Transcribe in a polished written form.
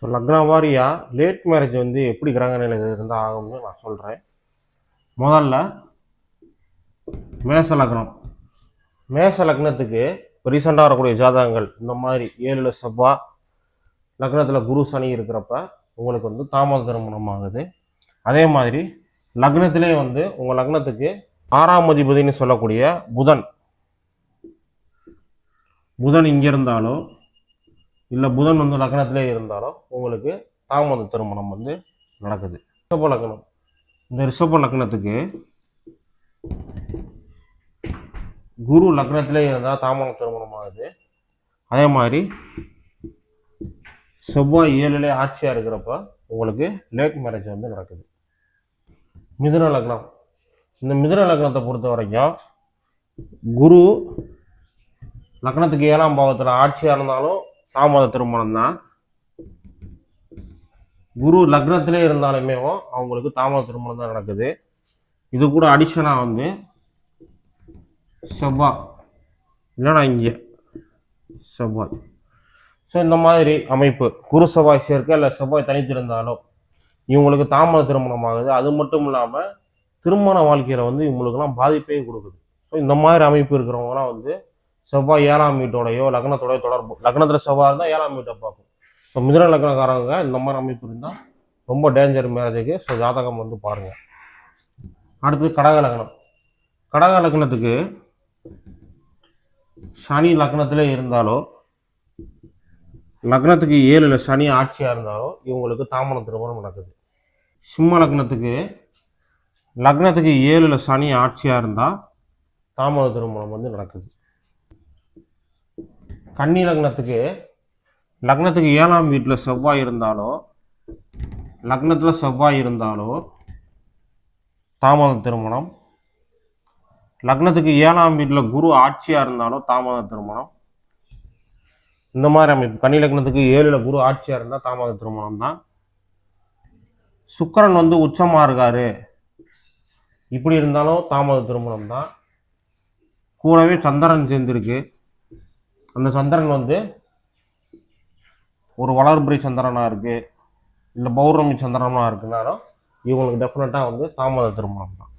So லக்ன வாரியாக late marriage வந்து எப்படி கிரக நிலையில் இருந்தால் ஆகும்னு நான் சொல்கிறேன். முதல்ல மேச லக்னம். மேச லக்னத்துக்கு இப்போ ரீசெண்டாக வரக்கூடிய ஜாதகங்கள் இந்த மாதிரி 7 செவ்வாய் லக்னத்தில் குரு சனி இருக்கிறப்ப உங்களுக்கு வந்து தாமத திருமணம் ஆகுது. அதே மாதிரி லக்னத்திலே வந்து உங்கள் லக்னத்துக்கு 6ஆம் அதிபதினு சொல்லக்கூடிய புதன் இங்கே இருந்தாலோ இல்லை புதன் வந்து லக்னத்திலே இருந்தாலோ உங்களுக்கு தாமத திருமணம் வந்து நடக்குது. ரிஷப லக்னம். இந்த ரிஷப லக்னத்துக்கு குரு லக்னத்திலே இருந்தால் தாமத திருமணம் ஆகுது. அதே மாதிரி செவ்வாய் 7லே ஆட்சியாக இருக்கிறப்ப உங்களுக்கு லேட் மேரேஜ் வந்து நடக்குது. மிதுன லக்னம். இந்த மிதுன லக்னத்தை பொறுத்த வரைக்கும் குரு லக்னத்துக்கு 7ஆம் பாவத்தில் ஆட்சியாக இருந்தாலும் தாமத திருமணம் தான். குரு லக்னத்திலே இருந்தாலுமே அவங்களுக்கு தாமத திருமணம் தான் நடக்குது. இது கூட அடிஷனாக வந்து செவ்வாய் இல்லைனா இங்கே செவ்வாய். ஸோ இந்த மாதிரி அமைப்பு குரு செவ்வாய் சேர்க்கை இல்லை செவ்வாய் தனித்திருந்தாலும் இவங்களுக்கு தாமத திருமணம் ஆகுது. அது மட்டும் இல்லாமல் திருமண வாழ்க்கையில் வந்து இவங்களுக்குலாம் பாதிப்பையும் கொடுக்குது. ஸோ இந்த மாதிரி அமைப்பு இருக்கிறவங்களாம் வந்து செவ்வாய் 7ஆம் வீட்டோடையோ லக்னத்தோடைய தொடர்பு, லக்னத்தில் செவ்வாய் இருந்தால் 7ஆம் வீட்டை பார்க்கும். ஸோ மிதுன லக்னக்காரங்க இந்த மாதிரி அமைப்பு இருந்தால் ரொம்ப டேஞ்சர் மேரேஜுக்கு. ஸோ ஜாதகம் வந்து பாருங்கள். அடுத்து கடக லக்னம். கடக லக்னத்துக்கு சனி லக்னத்திலே இருந்தாலோ லக்னத்துக்கு 7ல் சனி ஆட்சியாக இருந்தாலோ இவங்களுக்கு தாமத திருமணம் நடக்குது. சிம்ம லக்னத்துக்கு 7ல் சனி ஆட்சியாக இருந்தால் தாமத திருமணம் வந்து நடக்குது. கன்னி லக்னத்துக்கு 7ஆம் வீட்டில் செவ்வாய் இருந்தாலோ லக்னத்தில் செவ்வாய் இருந்தாலோ தாமத திருமணம். லக்னத்துக்கு 7ஆம் வீட்டில் குரு ஆட்சியாக இருந்தாலும் தாமத திருமணம். இந்த மாதிரி அமைப்பு கன்னி லக்னத்துக்கு 7ல் குரு ஆட்சியாக இருந்தால் தாமத திருமணம் தான். சுக்கிரன் வந்து உச்சமாக இருக்காரு இப்படி இருந்தாலும் தாமத திருமணம் தான். கூடவே சந்திரன் சேர்ந்துருக்கு. அந்த சந்திரன் வந்து ஒரு வளர்பிறை சந்திரனாக இருக்குது இல்லை பௌர்ணமி சந்திரனாக இருக்குனாலும் இவங்களுக்கு டெஃபினட்டாக வந்து தாமத திருமணம் தான்.